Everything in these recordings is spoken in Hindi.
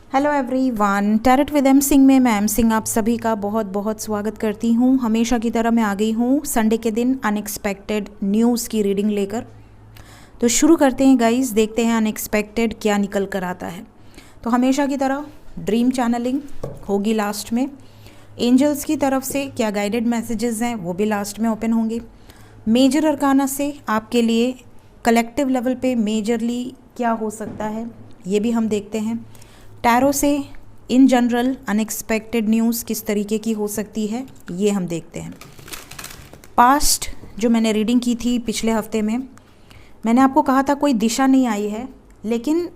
Hello everyone, tarot with M Singh में मैं एम सिंह आप सभी का बहुत बहुत स्वागत करती हूँ। हमेशा की तरह मैं आ गई हूँ संडे के दिन अनएक्सपेक्टेड न्यूज़ की रीडिंग लेकर। तो शुरू करते हैं गाइस, देखते हैं अनएक्सपेक्टेड क्या निकल कर आता है। तो हमेशा की तरह ड्रीम चैनलिंग होगी लास्ट में। एंजल्स की तरफ से क्या गाइडेड मैसेजेस हैं वो भी लास्ट में ओपन होंगे। मेजर अरकाना से आपके लिए कलेक्टिव लेवल पे मेजरली क्या हो सकता है ये भी हम देखते हैं। टैरो से इन जनरल अनएक्सपेक्टेड न्यूज़ किस तरीके की हो सकती है ये हम देखते हैं। पास्ट जो मैंने रीडिंग की थी पिछले हफ्ते में, मैंने आपको कहा था कोई दिशा नहीं आई है, लेकिन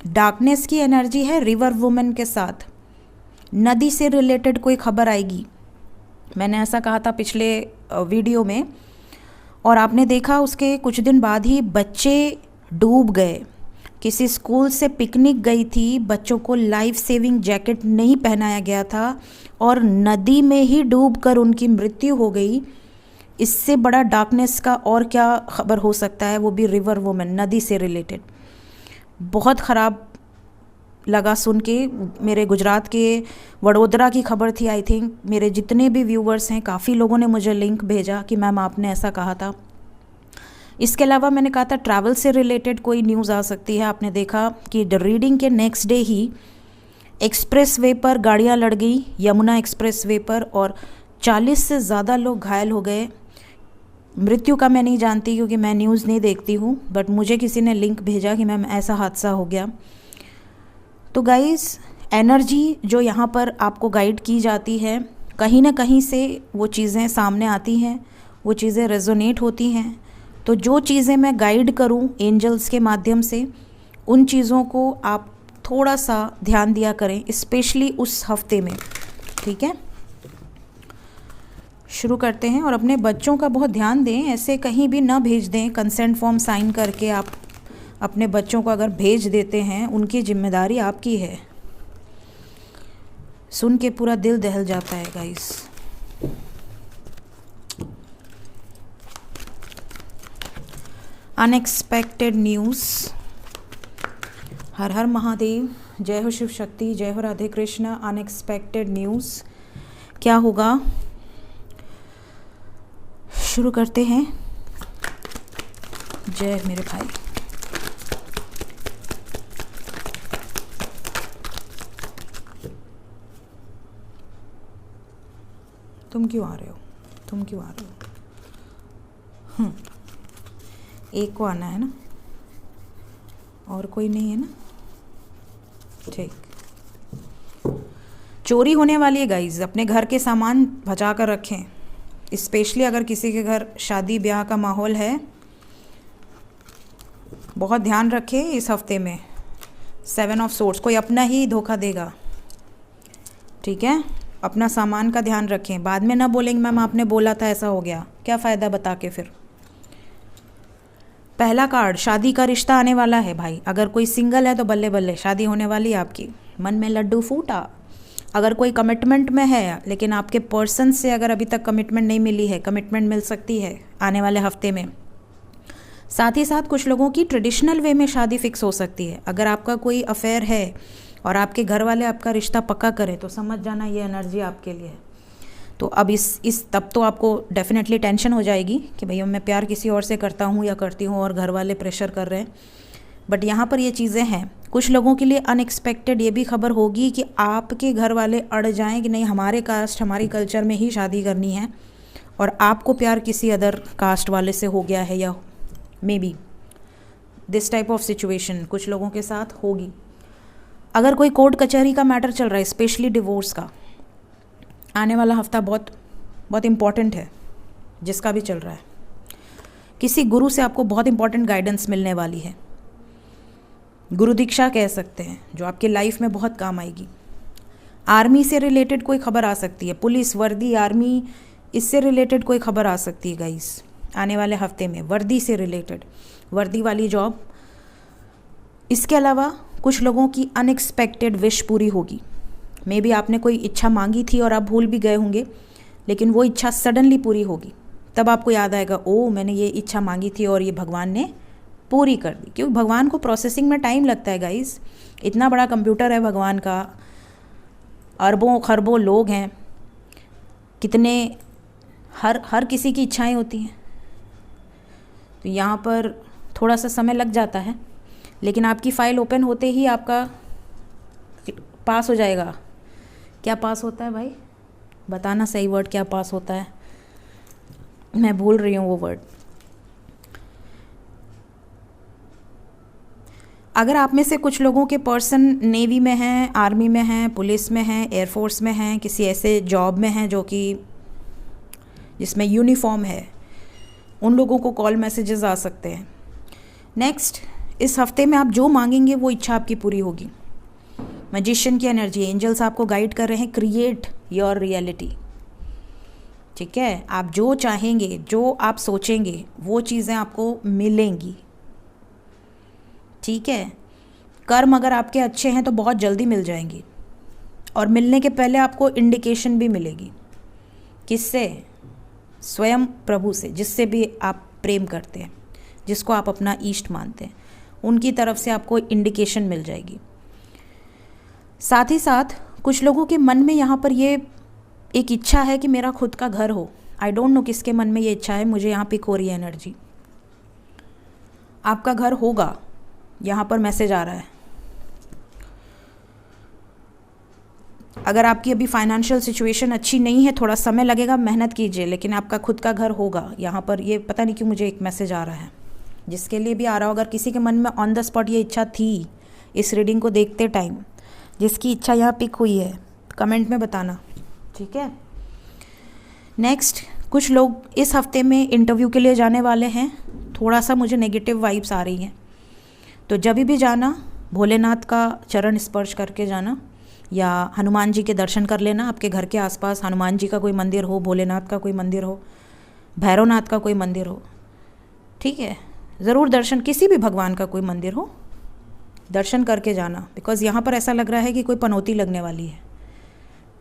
डार्कनेस की एनर्जी है रिवर वुमेन के साथ। नदी से रिलेटेड कोई खबर आएगी, मैंने ऐसा कहा था पिछले वीडियो में, और आपने देखा उसके कुछ दिन बाद ही बच्चे डूब गए। किसी स्कूल से पिकनिक गई थी, बच्चों को लाइफ सेविंग जैकेट नहीं पहनाया गया था और नदी में ही डूबकर उनकी मृत्यु हो गई। इससे बड़ा डार्कनेस का और क्या खबर हो सकता है, वो भी रिवर वुमेन, नदी से रिलेटेड। बहुत ख़राब लगा सुन के। मेरे गुजरात के वडोदरा की खबर थी आई थिंक। मेरे जितने भी व्यूवर्स हैं काफ़ी लोगों ने मुझे लिंक भेजा कि मैम आपने ऐसा कहा था। इसके अलावा मैंने कहा था ट्रैवल से रिलेटेड कोई न्यूज़ आ सकती है। आपने देखा कि रीडिंग के नेक्स्ट डे ही एक्सप्रेस वे पर गाड़ियाँ लड़ गई, यमुना एक्सप्रेस वे पर, और 40 से ज़्यादा लोग घायल हो गए। मृत्यु का मैं नहीं जानती क्योंकि मैं न्यूज़ नहीं देखती हूँ, बट मुझे किसी ने लिंक भेजा कि मैम ऐसा हादसा हो गया। तो गाइस, एनर्जी जो यहाँ पर आपको गाइड की जाती है, कहीं ना कहीं से वो चीज़ें सामने आती हैं, वो चीज़ें रेजोनेट होती हैं। तो जो चीज़ें मैं गाइड करूं एंजल्स के माध्यम से, उन चीज़ों को आप थोड़ा सा ध्यान दिया करें, स्पेशली उस हफ्ते में। ठीक है, शुरू करते हैं। और अपने बच्चों का बहुत ध्यान दें, ऐसे कहीं भी ना भेज दें। कंसेंट फॉर्म साइन करके आप अपने बच्चों को अगर भेज देते हैं, उनकी जिम्मेदारी आपकी है। सुन के पूरा दिल दहल जाता है गाइस। Unexpected news. हर हर महादेव, जय हो शिव शक्ति, जय हो राधे कृष्ण। अनएक्सपेक्टेड न्यूज़ क्या होगा, शुरू करते हैं। जय मेरे भाई। तुम क्यों आ रहे हो, तुम क्यों आ रहे हो? एक को आना है ना, और कोई नहीं है ना? ठीक। चोरी होने वाली है गाइज, अपने घर के सामान बचा कर रखें। स्पेशली अगर किसी के घर शादी ब्याह का माहौल है, बहुत ध्यान रखें इस हफ्ते में। 7 ऑफ सोर्ड्स, कोई अपना ही धोखा देगा। ठीक है, अपना सामान का ध्यान रखें। बाद में ना बोलेंगे मैम आपने बोला था ऐसा हो गया, क्या फ़ायदा बता के फिर। पहला कार्ड, शादी का रिश्ता आने वाला है भाई। अगर कोई सिंगल है तो बल्ले बल्ले, शादी होने वाली है आपकी। मन में लड्डू फूटा। अगर कोई कमिटमेंट में है, लेकिन आपके पर्सन से अगर अभी तक कमिटमेंट नहीं मिली है, कमिटमेंट मिल सकती है आने वाले हफ्ते में। साथ ही साथ कुछ लोगों की ट्रेडिशनल वे में शादी फिक्स हो सकती है। अगर आपका कोई अफेयर है और आपके घर वाले आपका रिश्ता पक्का करें, तो समझ जाना ये एनर्जी आपके लिए है। तो अब इस तब तो आपको डेफिनेटली टेंशन हो जाएगी कि भैया मैं प्यार किसी और से करता हूँ या करती हूँ और घर वाले प्रेशर कर रहे हैं। बट यहाँ पर ये चीज़ें हैं। कुछ लोगों के लिए अनएक्सपेक्टेड ये भी खबर होगी कि आपके घर वाले अड़ जाएं कि नहीं हमारे कास्ट हमारी कल्चर में ही शादी करनी है, और आपको प्यार किसी अदर कास्ट वाले से हो गया है, या may be this type of situation कुछ लोगों के साथ होगी। अगर कोई कोर्ट कचहरी का मैटर चल रहा है, स्पेशली डिवोर्स का, आने वाला हफ्ता बहुत बहुत इम्पॉर्टेंट है। जिसका भी चल रहा है, किसी गुरु से आपको बहुत इंपॉर्टेंट गाइडेंस मिलने वाली है। गुरु दीक्षा कह सकते हैं, जो आपके लाइफ में बहुत काम आएगी। आर्मी से रिलेटेड कोई खबर आ सकती है, पुलिस वर्दी आर्मी, इससे रिलेटेड कोई खबर आ सकती है गाइस आने वाले हफ्ते में। वर्दी से रिलेटेड, वर्दी वाली जॉब। इसके अलावा कुछ लोगों की अनएक्सपेक्टेड विश पूरी होगी। मे बी आपने कोई इच्छा मांगी थी और आप भूल भी गए होंगे, लेकिन वो इच्छा सडनली पूरी होगी। तब आपको याद आएगा, ओ मैंने ये इच्छा मांगी थी और ये भगवान ने पूरी कर दी, क्योंकि भगवान को प्रोसेसिंग में टाइम लगता है गाइस। इतना बड़ा कंप्यूटर है भगवान का, अरबों खरबों लोग हैं, कितने हर किसी की इच्छाएं होती हैं, तो यहाँ पर थोड़ा सा समय लग जाता है, लेकिन आपकी फ़ाइल ओपन होते ही आपका पास हो जाएगा। क्या पास होता है भाई, बताना सही वर्ड, क्या पास होता है, मैं भूल रही हूँ वो वर्ड। अगर आप में से कुछ लोगों के पर्सन नेवी में हैं, आर्मी में हैं, पुलिस में हैं, एयरफोर्स में हैं, किसी ऐसे जॉब में हैं जो कि जिसमें यूनिफॉर्म है, उन लोगों को कॉल मैसेजेस आ सकते हैं। नेक्स्ट, इस हफ्ते में आप जो मांगेंगे वो इच्छा आपकी पूरी होगी। मैजिशियन की एनर्जी, एंजल्स आपको गाइड कर रहे हैं, क्रिएट योर रियलिटी। ठीक है, आप जो चाहेंगे, जो आप सोचेंगे, वो चीज़ें आपको मिलेंगी। ठीक है, कर्म अगर आपके अच्छे हैं तो बहुत जल्दी मिल जाएंगी, और मिलने के पहले आपको इंडिकेशन भी मिलेगी। किससे? स्वयं प्रभु से, जिससे भी आप प्रेम करते हैं, जिसको आप अपना इष्ट मानते हैं, उनकी तरफ से आपको इंडिकेशन मिल जाएगी। साथ ही साथ कुछ लोगों के मन में यहाँ पर ये एक इच्छा है कि मेरा खुद का घर हो। आई डोंट नो किसके मन में ये इच्छा है, मुझे यहाँ पिक हो रही है एनर्जी। आपका घर होगा, यहाँ पर मैसेज आ रहा है। अगर आपकी अभी फाइनेंशियल सिचुएशन अच्छी नहीं है, थोड़ा समय लगेगा, मेहनत कीजिए, लेकिन आपका खुद का घर होगा। यहाँ पर ये पता नहीं क्यों मुझे एक मैसेज आ रहा है, जिसके लिए भी आ रहा हो। अगर किसी के मन में ऑन द स्पॉट ये इच्छा थी इस रीडिंग को देखते टाइम, जिसकी इच्छा यहाँ पिक हुई है, कमेंट में बताना। ठीक है, नेक्स्ट, कुछ लोग इस हफ्ते में इंटरव्यू के लिए जाने वाले हैं। थोड़ा सा मुझे नेगेटिव वाइब्स आ रही हैं, तो जब भी जाना भोलेनाथ का चरण स्पर्श करके जाना, या हनुमान जी के दर्शन कर लेना। आपके घर के आसपास हनुमान जी का कोई मंदिर हो, भोलेनाथ का कोई मंदिर हो, भैरवनाथ का कोई मंदिर हो, ठीक है, ज़रूर दर्शन, किसी भी भगवान का कोई मंदिर हो, दर्शन करके जाना। बिकॉज़ यहाँ पर ऐसा लग रहा है कि कोई पनौती लगने वाली है,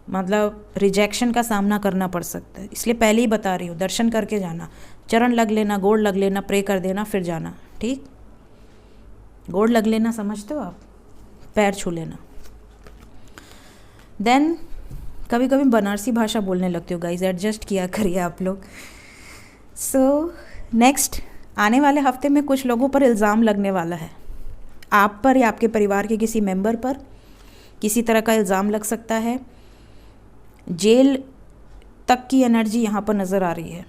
मतलब रिजेक्शन का सामना करना पड़ सकता है, इसलिए पहले ही बता रही हूँ, दर्शन करके जाना। चरण लग लेना, गोड़ लग लेना, प्रे कर देना, फिर जाना। ठीक, गोड़ लग लेना समझते हो आप, पैर छू लेना। देन कभी कभी बनारसी भाषा बोलने लगती हो गाइज, एडजस्ट किया करिए आप लोग। सो नेक्स्ट, आने वाले हफ्ते में कुछ लोगों पर इल्ज़ाम लगने वाला है, आप पर या आपके परिवार के किसी मेंबर पर किसी तरह का इल्ज़ाम लग सकता है। जेल तक की एनर्जी यहाँ पर नज़र आ रही है,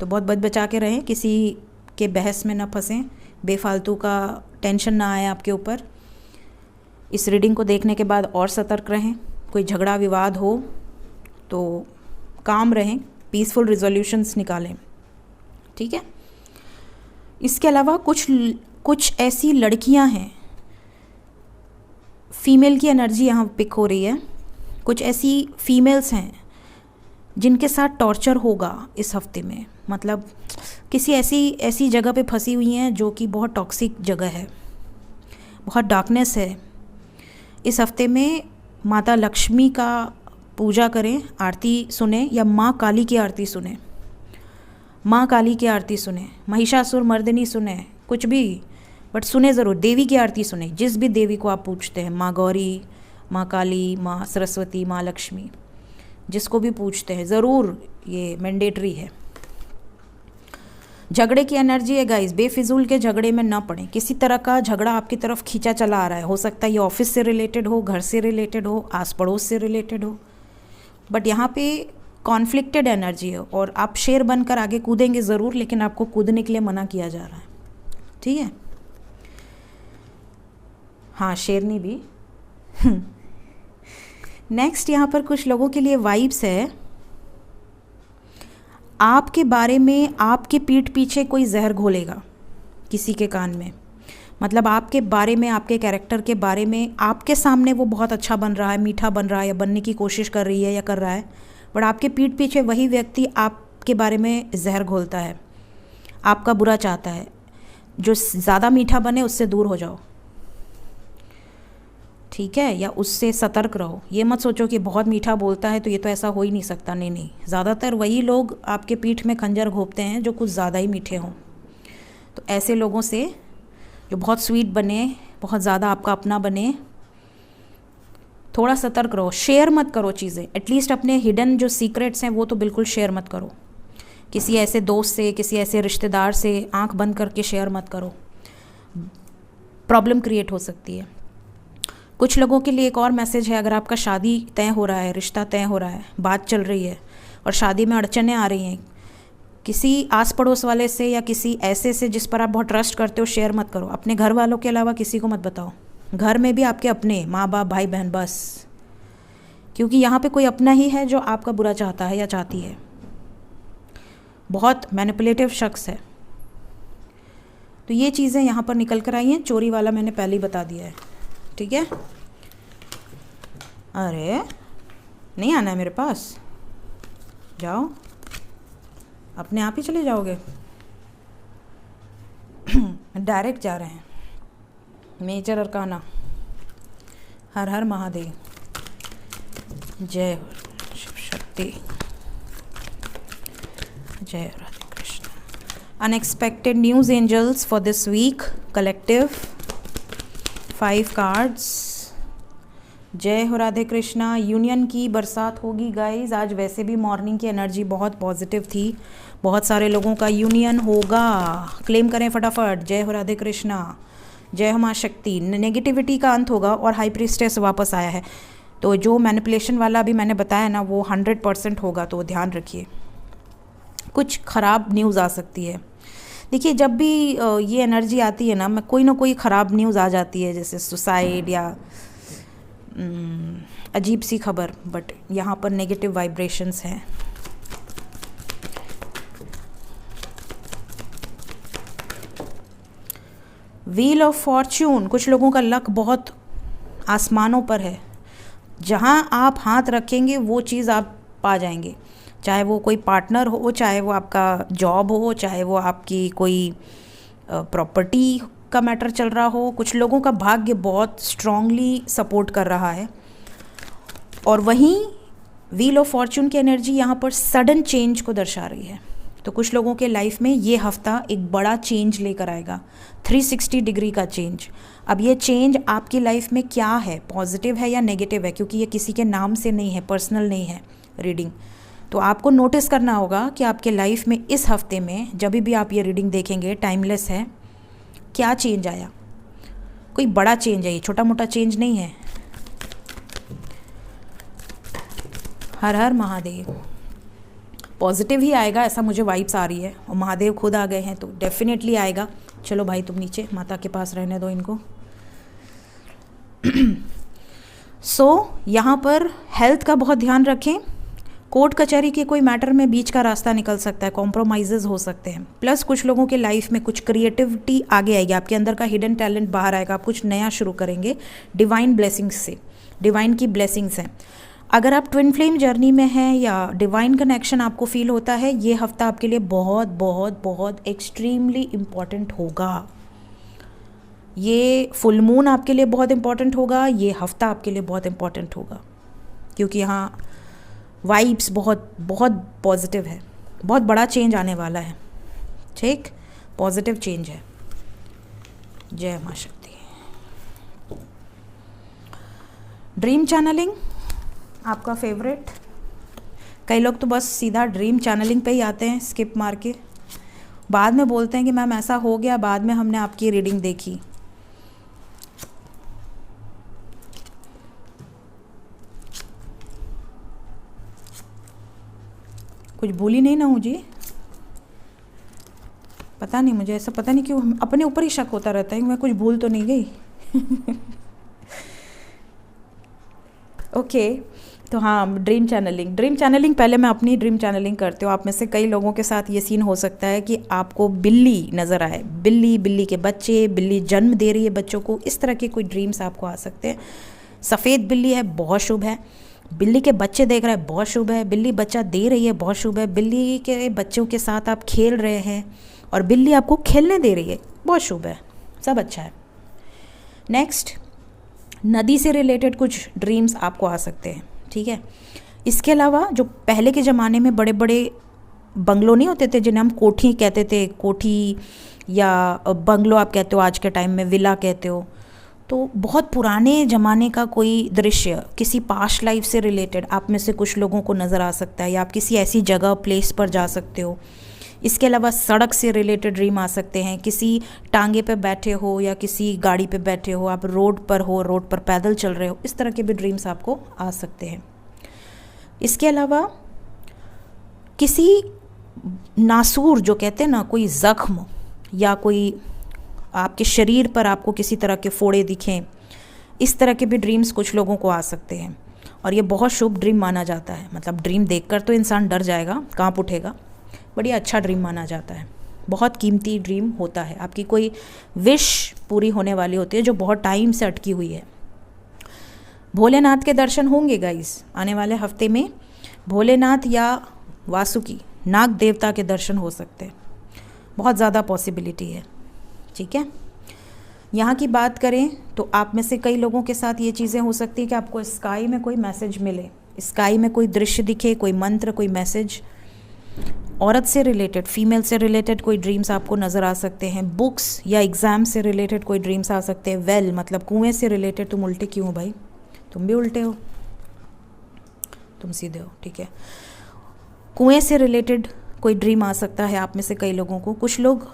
तो बहुत बच बचा के रहें, किसी के बहस में ना फंसें, बेफालतू का टेंशन ना आए आपके ऊपर। इस रीडिंग को देखने के बाद और सतर्क रहें, कोई झगड़ा विवाद हो तो काम रहें, पीसफुल रिजोल्यूशंस निकालें। ठीक है, इसके अलावा कुछ ऐसी लड़कियां हैं, फीमेल की एनर्जी यहाँ पिक हो रही है, कुछ ऐसी फीमेल्स हैं जिनके साथ टॉर्चर होगा इस हफ्ते में, मतलब किसी ऐसी जगह पे फंसी हुई हैं जो कि बहुत टॉक्सिक जगह है, बहुत डार्कनेस है। इस हफ्ते में माता लक्ष्मी का पूजा करें, आरती सुने, या माँ काली की आरती सुने, माँ काली की आरती सुने, महिषासुर मर्दिनी सुने, कुछ भी, बट सुने ज़रूर। देवी की आरती सुने, जिस भी देवी को आप पूछते हैं, माँ गौरी, माँ काली, माँ सरस्वती, माँ लक्ष्मी, जिसको भी पूछते हैं, ज़रूर, ये मैंडेटरी है। झगड़े की एनर्जी है गाइस, बेफिजूल के झगड़े में ना पड़ें। किसी तरह का झगड़ा आपकी तरफ खींचा चला आ रहा है, हो सकता है ये ऑफिस से रिलेटेड हो, घर से रिलेटेड हो, आस पड़ोस से रिलेटेड हो, बट यहाँ पे कॉन्फ्लिक्टेड एनर्जी है और आप शेर बनकर आगे कूदेंगे ज़रूर, लेकिन आपको कूदने के लिए मना किया जा रहा है। ठीक है, हाँ, शेरनी भी। नेक्स्ट, यहाँ पर कुछ लोगों के लिए वाइब्स है, आपके बारे में आपके पीठ पीछे कोई जहर घोलेगा किसी के कान में, मतलब आपके बारे में, आपके कैरेक्टर के बारे में, आपके सामने वो बहुत अच्छा बन रहा है, मीठा बन रहा है, या बनने की कोशिश कर रही है या कर रहा है, बट आपके पीठ पीछे वही व्यक्ति आपके बारे में जहर घोलता है, आपका बुरा चाहता है। जो ज़्यादा मीठा बने उससे दूर हो जाओ, ठीक है, या उससे सतर्क रहो। ये मत सोचो कि बहुत मीठा बोलता है तो ये तो ऐसा हो ही नहीं सकता, नहीं नहीं, ज़्यादातर वही लोग आपके पीठ में खंजर घोंपते हैं जो कुछ ज़्यादा ही मीठे हों, तो ऐसे लोगों से जो बहुत स्वीट बने, बहुत ज़्यादा आपका अपना बने। थोड़ा सतर्क रहो, शेयर मत करो चीज़ें, एटलीस्ट अपने हिडन जो सीक्रेट्स हैं वो तो बिल्कुल शेयर मत करो। किसी ऐसे दोस्त से, किसी ऐसे रिश्तेदार से आंख बंद करके शेयर मत करो, प्रॉब्लम क्रिएट हो सकती है। कुछ लोगों के लिए एक और मैसेज है, अगर आपका शादी तय हो रहा है, रिश्ता तय हो रहा है, बात चल रही है और शादी में अड़चनें आ रही हैं, किसी आस पड़ोस वाले से या किसी ऐसे से जिस पर आप बहुत ट्रस्ट करते हो, शेयर मत करो। अपने घर वालों के अलावा किसी को मत बताओ। घर में भी आपके अपने माँ बाप, भाई बहन, बस, क्योंकि यहाँ पे कोई अपना ही है जो आपका बुरा चाहता है या चाहती है। बहुत मैनिपुलेटिव शख्स है। तो ये चीज़ें यहाँ पर निकल कर आई हैं। चोरी वाला मैंने पहले ही बता दिया है, ठीक है। अरे नहीं आना है मेरे पास, जाओ, अपने आप ही चले जाओगे। डायरेक्ट जा रहे हैं। Major arcana. हर हर महादेव, जय शिव शक्ति, जय Radhe Krishna. Unexpected news angels for this week, collective 5 cards. जय हो राधे कृष्णा। यूनियन की बरसात होगी गाइज। आज वैसे भी मॉर्निंग की एनर्जी बहुत पॉजिटिव थी, बहुत सारे लोगों का यूनियन होगा। क्लेम करें फटाफट। जय हो राधे कृष्णा, जय हो माँ शक्ति। नेगेटिविटी का अंत होगा और हाई प्रीस्टेस वापस आया है। तो जो मैनिपुलेशन वाला अभी मैंने बताया ना, वो 100% होगा, तो ध्यान रखिए। कुछ ख़राब न्यूज़ आ सकती है। देखिए, जब भी ये एनर्जी आती है ना कोई ख़राब न्यूज़ आ जाती है, जैसे सुसाइड या अजीब सी खबर, बट यहाँ पर नेगेटिव वाइब्रेशंस हैं। व्हील ऑफ फॉर्च्यून, कुछ लोगों का लक बहुत आसमानों पर है। जहाँ आप हाथ रखेंगे वो चीज़ आप पा जाएंगे, चाहे वो कोई पार्टनर हो, चाहे वो आपका जॉब हो, चाहे वो आपकी कोई प्रॉपर्टी का मैटर चल रहा हो। कुछ लोगों का भाग्य बहुत स्ट्रांगली सपोर्ट कर रहा है। और वहीं व्हील ऑफ फॉर्च्यून की एनर्जी यहाँ पर सडन चेंज को दर्शा रही है। तो कुछ लोगों के लाइफ में ये हफ्ता एक बड़ा चेंज लेकर आएगा, 360 डिग्री का चेंज। अब ये चेंज आपकी लाइफ में क्या है, पॉजिटिव है या नेगेटिव है, क्योंकि ये किसी के नाम से नहीं है, पर्सनल नहीं है रीडिंग। तो आपको नोटिस करना होगा कि आपके लाइफ में इस हफ्ते में जब भी आप ये रीडिंग देखेंगे, टाइमलेस है, क्या चेंज आया। कोई बड़ा चेंज है, ये छोटा मोटा चेंज नहीं है। हर हर महादेव। पॉजिटिव ही आएगा, ऐसा मुझे वाइब्स आ रही है, और महादेव खुद आ गए हैं तो डेफिनेटली आएगा। चलो भाई तुम नीचे, माता के पास रहने दो इनको। यहाँ पर हेल्थ का बहुत ध्यान रखें। कोर्ट कचहरी के कोई मैटर में बीच का रास्ता निकल सकता है, कॉम्प्रोमाइज़ेस हो सकते हैं। प्लस कुछ लोगों के लाइफ में कुछ क्रिएटिविटी आगे आएगी, आपके अंदर का हिडन टैलेंट बाहर आएगा, आप कुछ नया शुरू करेंगे डिवाइन ब्लेसिंग्स से। डिवाइन की ब्लेसिंग्स हैं। अगर आप ट्विन फ्लेम जर्नी में हैं या डिवाइन कनेक्शन आपको फील होता है, ये हफ्ता आपके लिए बहुत बहुत बहुत एक्सट्रीमली इम्पॉर्टेंट होगा। ये फुल मून आपके लिए बहुत इम्पॉर्टेंट होगा, ये हफ्ता आपके लिए बहुत इम्पॉर्टेंट होगा, क्योंकि यहाँ वाइब्स बहुत बहुत पॉजिटिव है। बहुत बड़ा चेंज आने वाला है, ठीक, पॉजिटिव चेंज है। जय माँ शक्ति। ड्रीम चैनलिंग आपका फेवरेट। कई लोग तो बस सीधा ड्रीम चैनलिंग पे ही आते हैं, स्किप मार के, बाद में बोलते हैं कि मैम ऐसा हो गया, बाद में हमने आपकी रीडिंग देखी। कुछ भूली नहीं ना हूँ जी, पता नहीं, मुझे ऐसा पता नहीं क्यों अपने ऊपर ही शक होता रहता है कि मैं कुछ भूल तो नहीं गई। ओके, तो हाँ, ड्रीम चैनलिंग पहले मैं अपनी ड्रीम चैनलिंग करती हूँ। आप में से कई लोगों के साथ ये सीन हो सकता है कि आपको बिल्ली नज़र आए, बिल्ली के बच्चे, बिल्ली जन्म दे रही है बच्चों को, इस तरह के कोई ड्रीम्स आपको आ सकते हैं। सफ़ेद बिल्ली है, बहुत शुभ है। बिल्ली के बच्चे देख रहा है, बहुत शुभ है। बिल्ली बच्चा दे रही है, बहुत शुभ है। बिल्ली के बच्चों के साथ आप खेल रहे हैं और बिल्ली आपको खेलने दे रही है, बहुत शुभ है, सब अच्छा है। नेक्स्ट, नदी से रिलेटेड कुछ ड्रीम्स आपको आ सकते हैं, ठीक है। इसके अलावा जो पहले के ज़माने में बड़े बड़े बंगलो नहीं होते थे, जिन्हें हम कोठी कहते थे, कोठी या बंगलो आप कहते हो, आज के टाइम में विला कहते हो। तो बहुत पुराने ज़माने का कोई दृश्य, किसी पास्ट लाइफ से रिलेटेड आप में से कुछ लोगों को नज़र आ सकता है, या आप किसी ऐसी जगह प्लेस पर जा सकते हो। इसके अलावा सड़क से रिलेटेड ड्रीम आ सकते हैं, किसी टांगे पे बैठे हो या किसी गाड़ी पे बैठे हो, आप रोड पर हो, रोड पर पैदल चल रहे हो, इस तरह के भी ड्रीम्स आपको आ सकते हैं। इसके अलावा किसी नासूर, जो कहते हैं ना, कोई ज़ख्म या कोई आपके शरीर पर आपको किसी तरह के फोड़े दिखें, इस तरह के भी ड्रीम्स कुछ लोगों को आ सकते हैं। और ये बहुत शुभ ड्रीम माना जाता है। मतलब ड्रीम देखकर तो इंसान डर जाएगा, कांप उठेगा, बड़ी अच्छा ड्रीम माना जाता है। बहुत कीमती ड्रीम होता है, आपकी कोई विश पूरी होने वाली होती है जो बहुत टाइम से अटकी हुई है। भोलेनाथ के दर्शन होंगे गाइस आने वाले हफ्ते में। भोलेनाथ या वासुकी नाग देवता के दर्शन हो सकते हैं, बहुत ज़्यादा पॉसिबिलिटी है। ठीक है, यहाँ की बात करें तो आप में से कई लोगों के साथ ये चीज़ें हो सकती है कि आपको स्काई में कोई मैसेज मिले, स्काई में कोई दृश्य दिखे, कोई मंत्र, कोई मैसेज। औरत से रिलेटेड, फीमेल से रिलेटेड कोई ड्रीम्स आपको नज़र आ सकते हैं। बुक्स या एग्ज़ाम से रिलेटेड कोई ड्रीम्स आ सकते हैं। वेल मतलब कुएं से रिलेटेड। तुम उल्टे क्यों हो भाई? तुम भी उल्टे हो, तुम सीधे हो, ठीक है। कुएं से रिलेटेड कोई ड्रीम आ सकता है आप में से कई लोगों को। कुछ लोग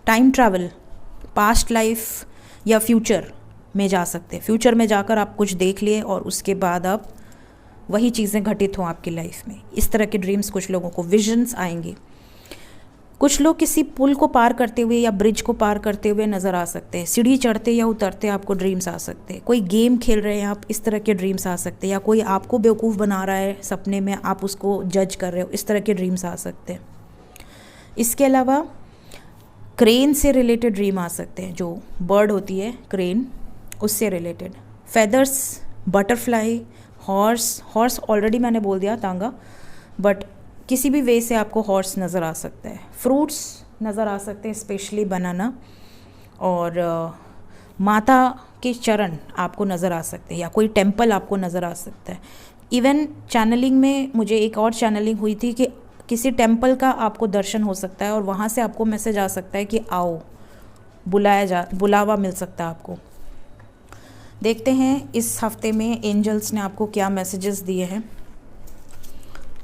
टाइम ट्रैवल, पास्ट लाइफ या फ्यूचर में जा सकते हैं। फ्यूचर में जाकर आप कुछ देख लिए और उसके बाद आप वही चीज़ें घटित हों आपकी लाइफ में। इस तरह के ड्रीम्स कुछ लोगों को, विजन्स आएंगे। कुछ लोग किसी पुल को पार करते हुए या ब्रिज को पार करते हुए नज़र आ सकते हैं। सीढ़ी चढ़ते या उतरते आपको ड्रीम्स आ सकते हैं। कोई गेम खेल रहे हैं आप, इस तरह के ड्रीम्स आ सकते हैं। या कोई आपको बेवकूफ़ बना रहा है सपने में, आप उसको जज कर रहे हो, इस तरह के ड्रीम्स आ सकते हैं। इसके अलावा क्रेन से रिलेटेड ड्रीम आ सकते हैं, जो बर्ड होती है क्रेन, उससे related. Feathers, butterfly, horse already मैंने बोल दिया, तांगा, बट किसी भी वे से आपको हॉर्स नज़र आ सकता है। फ्रूट्स नज़र आ सकते हैं, स्पेशली बनाना, और माता के चरण आपको नज़र आ सकते हैं, या कोई टेम्पल आपको नज़र आ सकता है। इवन चैनलिंग में मुझे एक और चैनलिंग हुई थी कि किसी टेम्पल का आपको दर्शन हो सकता है और वहाँ से आपको मैसेज आ सकता है कि आओ, बुलावा मिल सकता है आपको। देखते हैं इस हफ्ते में एंजल्स ने आपको क्या मैसेजेस दिए हैं।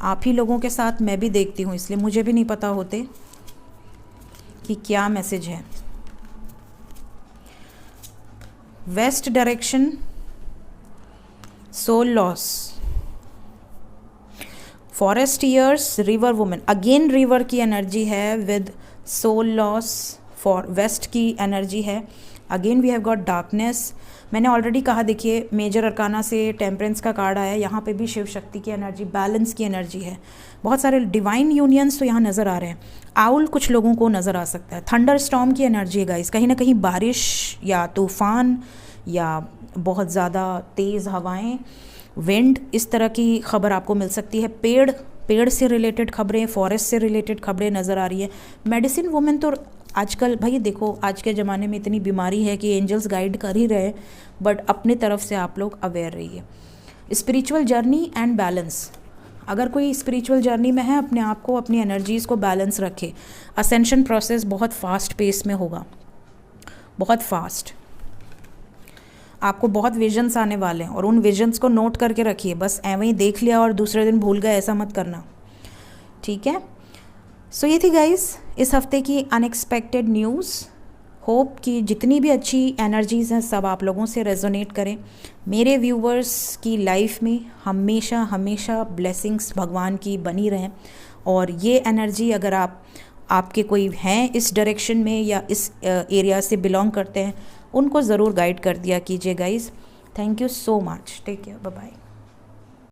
आप ही लोगों के साथ मैं भी देखती हूँ, इसलिए मुझे भी नहीं पता होते कि क्या मैसेज है। West direction, soul loss, forest years, river women. Again river की एनर्जी है with soul loss, for west की एनर्जी है। Again we have got darkness. मैंने ऑलरेडी कहा, देखिए मेजर अरकाना से टेम्परेंस का कार्ड आया, यहाँ पे भी शिव शक्ति की एनर्जी, बैलेंस की एनर्जी है। बहुत सारे डिवाइन यूनियंस तो यहाँ नज़र आ रहे हैं। आउल कुछ लोगों को नज़र आ सकता है। थंडर स्टॉर्म की एनर्जी है गाइस, कहीं ना कहीं बारिश या तूफ़ान या बहुत ज़्यादा तेज़ हवाएं, विंड, इस तरह की खबर आपको मिल सकती है। पेड़ से रिलेटेड खबरें, फॉरेस्ट से रिलेटेड खबरें नज़र आ रही है। मेडिसिन वुमेन तो आजकल भाई देखो, आज के ज़माने में इतनी बीमारी है कि एंजल्स गाइड कर ही रहे हैं, बट अपनी तरफ से आप लोग अवेयर रहिए। स्पिरिचुअल जर्नी एंड बैलेंस, अगर कोई स्पिरिचुअल जर्नी में है, अपने आप को, अपनी एनर्जीज़ को बैलेंस रखे। असेंशन प्रोसेस बहुत फास्ट पेस में होगा, बहुत फास्ट। आपको बहुत विजन्स आने वाले हैं और उन विजन्स को नोट करके रखिए। बस ऐਵੇਂ ही देख लिया और दूसरे दिन भूल गए, ऐसा मत करना, ठीक है। सो ये थी गाइस इस हफ्ते की अनएक्सपेक्टेड न्यूज़। होप कि जितनी भी अच्छी एनर्जीज़ हैं सब आप लोगों से रेजोनेट करें। मेरे व्यूवर्स की लाइफ में हमेशा हमेशा ब्लेसिंग्स भगवान की बनी रहें। और ये एनर्जी अगर आपके कोई हैं इस डायरेक्शन में या इस एरिया से बिलोंग करते हैं, उनको ज़रूर गाइड कर दिया कीजिए guys. Thank you so much, take care, bye bye.